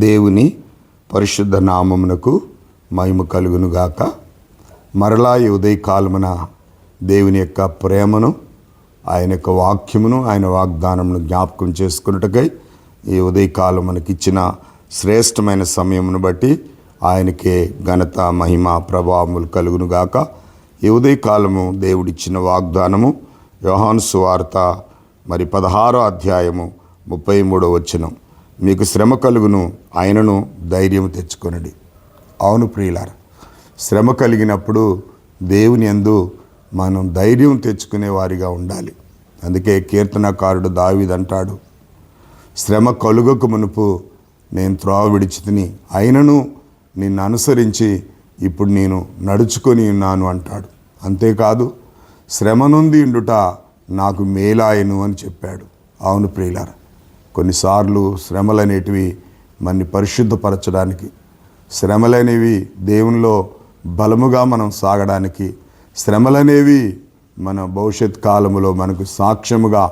దేవుని పరిశుద్ధ నామమునకు మహిమ కలుగునుగాక. మరలా ఈ ఉదయకాలమున దేవుని యొక్క ప్రేమను, ఆయన యొక్క వాక్యమును, ఆయన వాగ్దానమును జ్ఞాపకం చేసుకున్నట్టుకై ఈ ఉదయకాలం మనకిచ్చిన శ్రేష్టమైన సమయమును బట్టి ఆయనకే ఘనత, మహిమ, ప్రభావములు కలుగునుగాక. ఈ ఉదయకాలము దేవుడిచ్చిన వాగ్దానము యోహాను సువార్త 16వ అధ్యాయము 33వ వచనం. మీకు శ్రమ కలుగును, ఆయనను ధైర్యం తెచ్చుకొనండి. అవును ప్రియులారా, శ్రమ కలిగినప్పుడు దేవుని యందు మనం ధైర్యం తెచ్చుకునే వారిగా ఉండాలి. అందుకే కీర్తనకారుడు దావీదు అంటాడు, శ్రమ కలుగక మునుపు నేను త్రోవ విడిచితిని, అయినను నిన్ను అనుసరించి ఇప్పుడు నేను నడుచుకొని ఉన్నాను అంటాడు. అంతేకాదు, శ్రమ నుండి ఉండుట నాకు మేలాయను అని చెప్పాడు. అవును ప్రియులారా, కొన్నిసార్లు శ్రమలనేటివి మనని పరిశుద్ధపరచడానికి, శ్రమలనేవి దేవునిలో బలముగా మనం సాగడానికి, శ్రమలనేవి మన భవిష్యత్ కాలములో మనకు సాక్ష్యముగా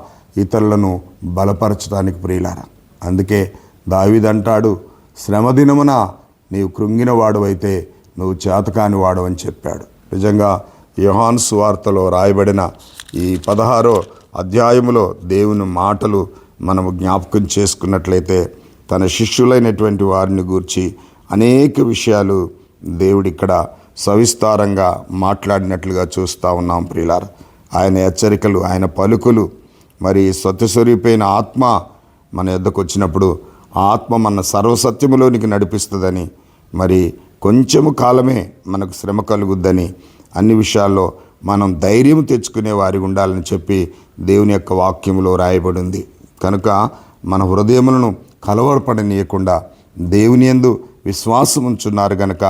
ఇతరులను బలపరచడానికి ప్రియులారా. అందుకే దావీదు అంటాడు, శ్రమ దినమున నీవు కృంగిన వాడవైతే నువ్వు చేతకాని వాడవని చెప్పాడు. నిజంగా యోహాను సువార్తలో రాయబడిన ఈ 16వ అధ్యాయములో దేవుని మాటలు మనము జ్ఞాపకం చేసుకున్నట్లయితే తన శిష్యులైనటువంటి వారిని గూర్చి అనేక విషయాలు దేవుడు ఇక్కడ సవిస్తారంగా మాట్లాడినట్లుగా చూస్తూ ఉన్నాం ప్రియులారా. ఆయన హెచ్చరికలు, ఆయన పలుకులు, మరి సత్యస్వరూపైన ఆత్మ మన యొద్దకు వచ్చినప్పుడు ఆ ఆత్మ మన సర్వసత్యములోనికి నడిపిస్తుందని, మరి కొంచెము కాలమే మనకు శ్రమ కలుగుద్దని, అన్ని విషయాల్లో మనం ధైర్యం తెచ్చుకునే వారికి ఉండాలని చెప్పి దేవుని యొక్క వాక్యములో రాయబడింది. కనుక మన హృదయములను కలవరపడనీయకుండా దేవుని యందు విశ్వాసం ఉంచున్నారు కనుక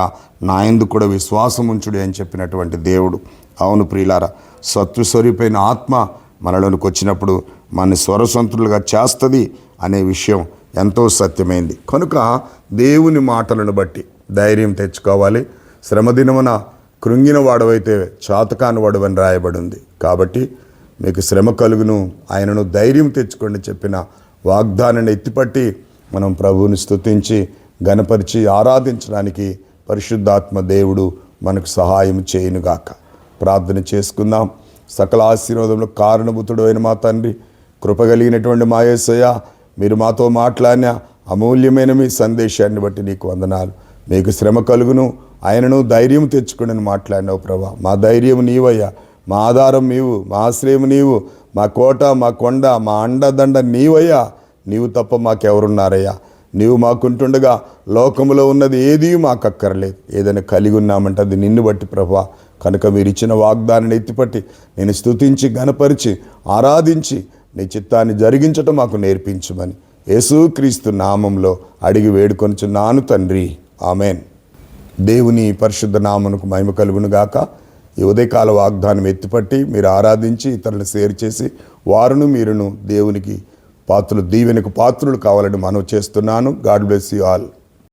నా యందు కూడా విశ్వాసం ఉంచుడి అని చెప్పినటువంటి దేవుడు. అవును ప్రియులారా, సత్వస్వరూపైన ఆత్మ మనలోనికి వచ్చినప్పుడు మన స్వరసంతులుగా చేస్తుంది అనే విషయం ఎంతో సత్యమైంది. కనుక దేవుని మాటలను బట్టి ధైర్యం తెచ్చుకోవాలి. శ్రమదినమున కృంగిన వాడవైతే చాతకాని వాడవని రాయబడింది. కాబట్టి మీకు శ్రమ కలుగును, ఆయనను ధైర్యం తెచ్చుకోండి చెప్పిన వాగ్దానాన్ని ఎత్తిపట్టి మనం ప్రభువుని స్తుతించి ఘనపరిచి ఆరాధించడానికి పరిశుద్ధాత్మ దేవుడు మనకు సహాయం చేయునుగాక. ప్రార్థన చేసుకుందాం. సకల ఆశీర్వాదంలో కారణభూతుడు అయిన మా తండ్రి, కృపగలిగినటువంటి మా యేసయ్య, మీరు మాతో మాట్లాడిన అమూల్యమైన మీ సందేశాన్ని బట్టి నీకు వందనాలు. మీకు శ్రమ కలుగును, ఆయనను ధైర్యం తెచ్చుకుని మాట్లాడినావు ప్రభా. మా ధైర్యం నీవయ్యా, మా ఆధారం నీవు, మా ఆశ్రయం నీవు, మా కోట, మా కొండ, మా అండదండ నీవయ్యా. నీవు తప్ప మాకెవరున్నారయ్యా? నీవు మాకుంటుండగా లోకములో ఉన్నది ఏదీ మాకు అక్కర్లేదు. ఏదైనా కలిగి ఉన్నామంటే అది నిన్ను బట్టి ప్రభా. కనుక మీరు ఇచ్చిన వాగ్దానాన్ని ఎత్తిపట్టి నేను స్తుతించి ఘనపరిచి ఆరాధించి నీ చిత్తాన్ని జరిగించటం మాకు నేర్పించమని యేసుక్రీస్తు నామంలో అడిగి వేడుకొనుచున్నాను తండ్రి, ఆమెన్. దేవుని పరిశుద్ధ నామమునకు మహిమ కలుగునుగాక. ఈ ఉదయకాల వాగ్దానం ఎత్తిపట్టి మీరు ఆరాధించి ఇతరులను షేర్ చేసి వారును మీరును దేవునికి పాత్రులు, దీవెనకు పాత్రులు కావాలని మనవి చేస్తున్నాను. God bless you all.